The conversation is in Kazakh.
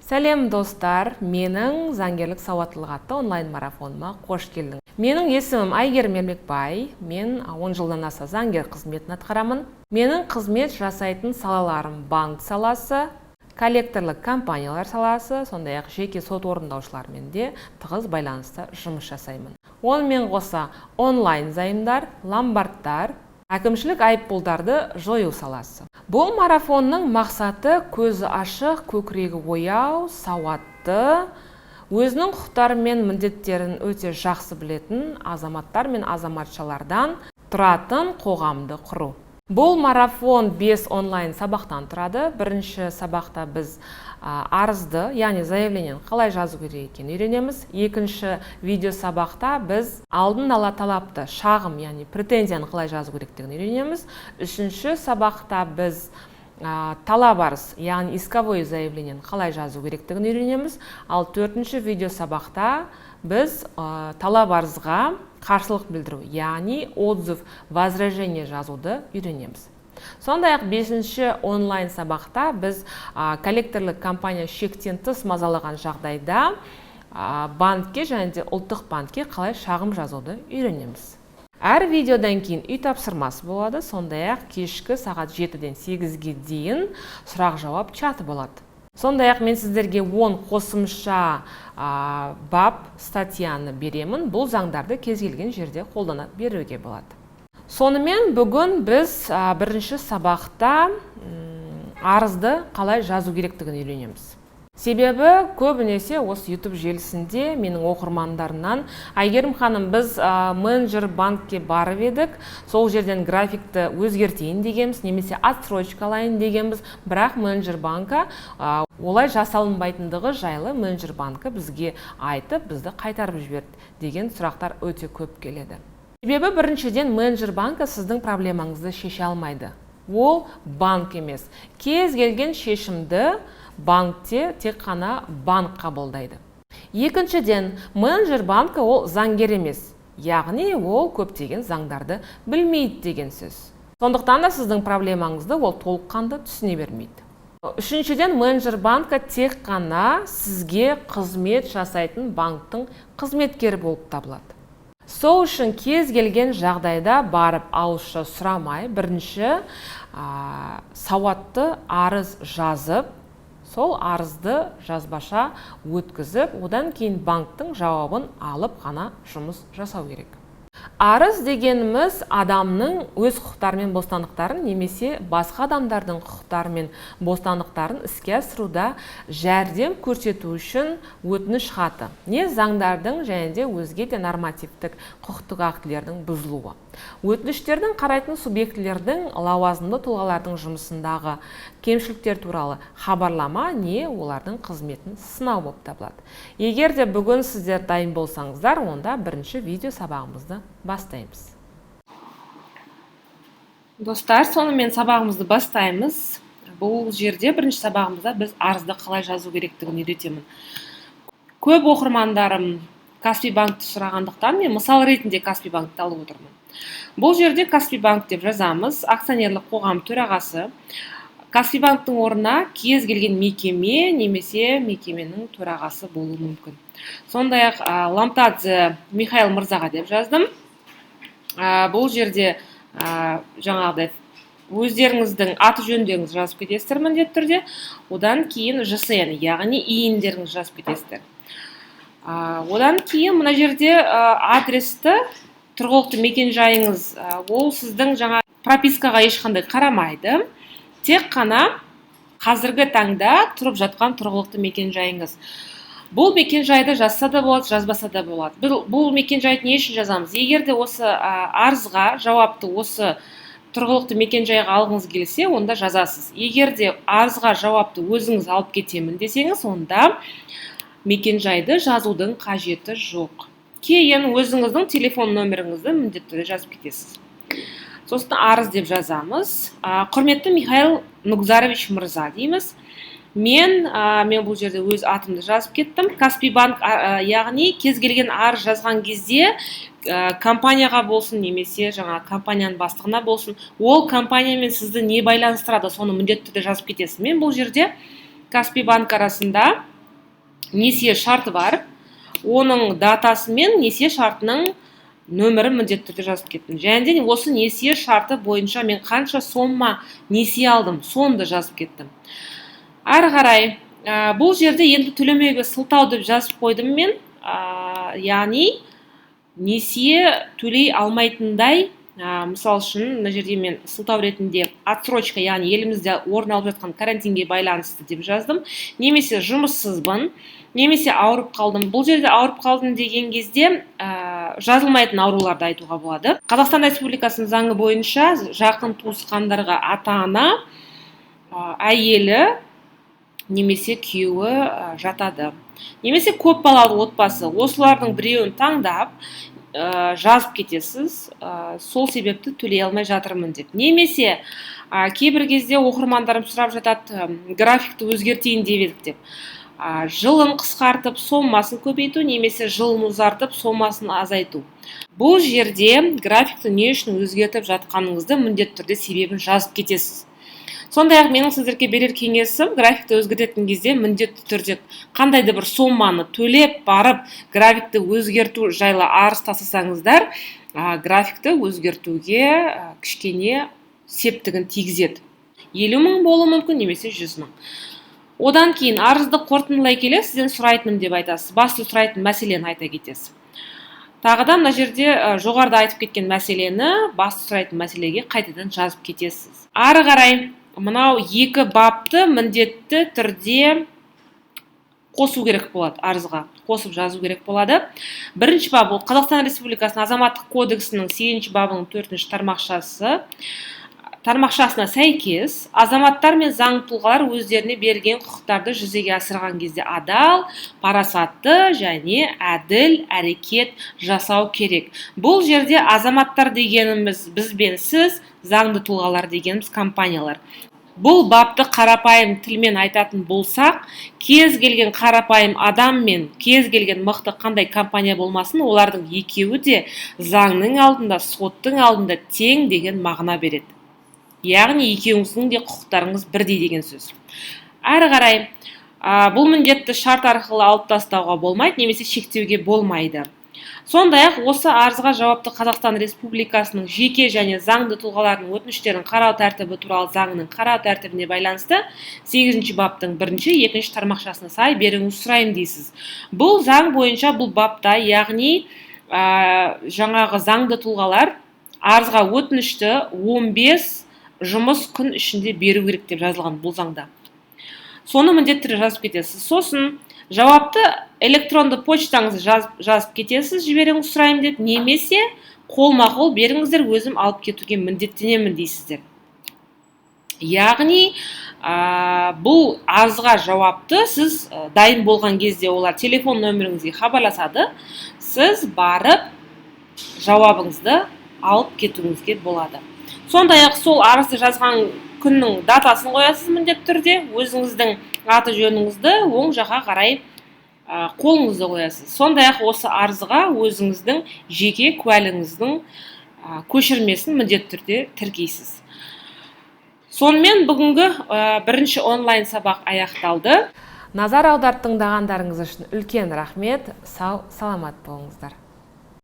Сәлем достар, менің заңгерлік сауаттылық атты онлайн марафоныма қош келдің. Менің есімім Айгерім Ермекбай, мен 10 жылдан аса заңгер қызметін атқарамын. Менің қызмет жасайтын салаларым банк саласы, коллекторлық компаниялар саласы, сондай-ақ жеке сот орындаушылармен де тығыз байланыста жұмыс жасаймын. Онымен қоса онлайн займдар, ломбардтар, әкімшілік айыппұлдарды жою саласы. Бұл марафонның мақсаты көзі ашық, көкірегі ояу, сауатты, өзінің құқықтары мен міндеттерін өте жақсы білетін азаматтар мен азаматшалардан тұратын қоғамды құру. Бұл марафон 5 онлайн сабақтан тұрады. Бірінші сабақта біз арызды, яғни заявлениені қалай жазу керек екенін үйренеміз. Екінші видео сабақта біз алдын ала талапты, шағым, яғни претензияны қалай жазу керектігін үйренеміз. Үшінші сабақта біз талап арыз, яғни исковое заявлениені қалай жазу керектігін үйренеміз. Ал төртінші видео сабақта біз талап арызға қарсылық білдіру, яғни отзыв, возражение жазуды үйренеміз. Сондай-ақ 5-ші онлайн сабақта біз коллекторлық компания шектен тыс мазалаған жағдайда банкке және де ұлттық банкке қалай шағым жазуды үйренеміз. Әр видеодан кейін үй тапсырмасы болады, сондай-ақ кешкі сағат 7-ден 8-ге дейін сұрақ-жауап чаты болады. Сондай-ақ мен сіздерге 10 қосымша бап статьяны беремін. Бұл заңдарды кез келген жерде қолдана беруге болады. Сонымен бүгін біз бірінші сабақта арызды қалай жазу керектігін үйренеміз. Себебі көбінесе осы YouTube желісінде менің оқырмандарымнан Айгерім ханым, біз менеджер банкке барып едік, сол жерден графикті өзгертейін дегенбіз, немесе отсрочка алайын дегенбіз, бірақ менеджер банка олай жасалынбайтындығы жайлы менеджер банкі бізге айтып, бізді қайтарып жіберді деген сұрақтар өте көп келеді. Себебі біріншіден менеджер банкі сіздің проблемаңызды шеше алмайды. Ол банк емес. Кез келген шешімді банкте тек қана банк қабылдайды. Екіншіден, менеджер банкі ол заңгер емес, яғни ол көптеген заңдарды білмейді деген сөз. Сондықтан да сіздің проблемаңызды ол толыққанды түсіне бермейді. Үшіншіден, менеджер банкі тек қана сізге қызмет жасайтын банктың қызметкері болып табылады. Сол үшін кез келген жағдайда барып ауызша сұрамай, бірінші сауатты арыз жазып, сол арызды жазбаша өткізіп, одан кейін банктың жауабын алып қана жұмыс жасау керек. Арыз дегеніміз адамның өз құқықтары мен бостандықтарын немесе басқа адамдардың құқықтары мен бостандықтарын іске асыруда жәрдем көрсету үшін өтініш хаты. Не заңдардың және де өзге де нормативтік құқықтық актілердің бұзылуы. Өтініштердің қарайтын субъектілердің лауазымды тұлғалардың жұмысындағы кемшіліктер туралы хабарлама не олардың қызметін сынау болып табылады. Егер де бүгін сіздер дайын болсаңыздар, онда бірінші видео сабағымызды бастаймыз. Достар, сонымен сабағымызды бастаймыз. Бұл жерде бірінші сабағымызда біз арызды қалай жазу керектігін үйретемін. Көп оқырмандарым Каспий банкті сұрағандықтан мен мысал ретінде Каспий банкті алып отырмын. Бұл жерде Каспий банк деп жазамыз, акционерлік қоғам төрағасы. Каспий банктың орнына кез келген мекеме немесе мекеменің төрағасы болуы мүмкін. Сондай-ақ Ламтадзе Михаил Мырзаға деп жаздым. Бұл жерде жаңағыдай өздеріңіздің аты жөндеріңізді жазып кетесіздер міндетті түрде. Одан кейін ЖСН, яғни иіндеріңізді жазып кетесіздер. Одан кейін мына жерде адресті, тұрғылықты мекен жайыңыз, ол сіздің жаңа пропискаға ешқандай қарамайды. Тек қана қазіргі таңда тұрып жатқан тұрғылықты мекен жайыңыз. Бұл мекен жайды жазса да болады, жазбаса да болады. Бұл мекен жайды не үшін жазамыз? Егер де осы арызға жауапты осы тұрғылықты мекен жайға алғыңыз келсе, онда жазасыз. Егер де арызға жауапты өзіңіз алып кетемін десеңіз, онда мекен жайды жазудың қажеті жоқ. Кейін өзіңіздің телефон нөміріңізді міндетті түрде жазып кетесіз. Сосын арыз деп жазамыз. Құрметті Михаил Нугзарович Мырза дейміз. Мен бұл жерде өз атымды жазып кеттім. Каспий банк, яғни кез келген арыз жазған кезде компанияға болсын, немесе жаңа компанияның бастығына болсын, ол компаниямен сізді не байланыстырады, соны міндетті түрде жазып кетесіз. Мен бұл жерде Каспий банк арасында несие шарты бар. Оның датасы мен несие шартының нөмірін міндетті түрде жазып кеттім. Және де осы несие шарты бойынша мен қанша сомма несие алдым, соны да жазып кеттім. Ары қарай бұл жерде енді төлемеуге сылтау деп жазып қойдым мен. Яғни несие төлей алмайтындай, мысал үшін мына жерде мен сылтау ретінде отсрочка, яғни елімізде орын алып жатқан карантинге байланысты деп жаздым. Немесе жұмыссызбын, немесе ауырып қалдым. Бұл жерде ауырып қалдым деген кезде жазылмайтын ауруларды айтуға болады. Қазақстан Республикасының заңы бойынша жақын туысқандарға ата-ана, әйелі немесе күйеуі жатады. Немесе көп балалы отбасы. Осылардың біреуін таңдап жазып кетесіз, сол себепті төлей алмай жатырмын деп. Немесе кейбір кезде оқырмандарым сұрап жатады, графикті өзгертейін деп едік деп. Жылын қысқартып, сомасын көбейту, немесе жылын ұзартып, сомасын азайту. Бұл жерде графикті не үшін өзгертіп жатқаныңызды міндетті түрде себебін жазып кетесіз. Сондай-ақ менің сіздерге берер кеңесім, графикті өзгертетін кезде міндетті түрде қандайды бір соманы төлеп барып, графикті өзгерту жайлы арыз тасысаңыздар, графикті өзгертуге кішкене септігін тигізеді. 50 мың болуы мүмкін, немесе 100 мың. Одан кейін арызды қорытындылай келе сізден сұрайтыным деп айтасыз. Басты сұрайтын мәселені айта кетесіз. Тағыдан мына жерде жоғарыда айтып кеткен мәселені, басты сұрайтын мәселеге қайтадан жазып кетесіз. Ары қарай мынау екі бапты міндетті түрде қосу керек болады, арызға қосып жазу керек болады. Бірінші бап ол Қазақстан Республикасының Азаматтық кодексінің 8 бабының 4 тармақшасына сәйкес азаматтар мен заң тұлғалар өздеріне берген құқықтарды жүзеге асырған кезде адал, парасатты және әділ әрекет жасау керек. Бұл жерде азаматтар дегеніміз біз бен сіз, заңды тұлғалар дегеніміз компаниялар. Бұл бапты қарапайым тілмен айтатын болсақ, кез келген қарапайым адам мен кез келген мықты қандай компания болмасын, олардың екеуі де заңның алдында, соттың алдында тең деген мағына береді. Яғни екеуіңіздің де құқықтарыңыз бірдей деген сөз. Әрі қарай бұл міндетті шарт арқылы алып тастауға болмайды, немесе шектеуге болмайды. Сондай-ақ осы арызға жауапты Қазақстан Республикасының жеке және заңды тұлғалардың өтініштерін қарау тәртібі туралы заңының қарау тәртібіне байланысты 8 баптың 1-2 тармақшасына сай беруіңізді сұраймын дейсіз. Бұл заң бойынша бұл бапта, яғни жаңағы заңды тұлғалар арызға өтінішті 15 жұмыс күн ішінде беру керек деп жазылған бұл заңда. Соны міндетті жазып кетесіз. Сосын жауапты электронды почтаңызды жазып кетесіз, жіберіңізді сұраймын деп, немесе қолма-қол беріңіздер, өзім алып кетуге міндеттенемін дейсіздер. Яғни бұл арызға жауапты сіз дайын болған кезде олар телефон нөміріңізге хабарласады, сіз барып жауабыңызды алып кетуіңізге болады. Сондай-ақ сол арызды жазған күннің датасын қоясыз міндетті түрде, өзіңіздің аты жөніңізді оң жаққа қарай қолыңызды қоясыз. Сондай-ақ осы арызға өзіңіздің жеке куәлігіңіздің көшірмесін міндетті түрде тіркейсіз. Сонымен бүгінгі бірінші онлайн сабақ аяқталды. Назар аудартып тыңдағандарыңыз үшін үлкен рахмет. Сау, саламат болыңыздар.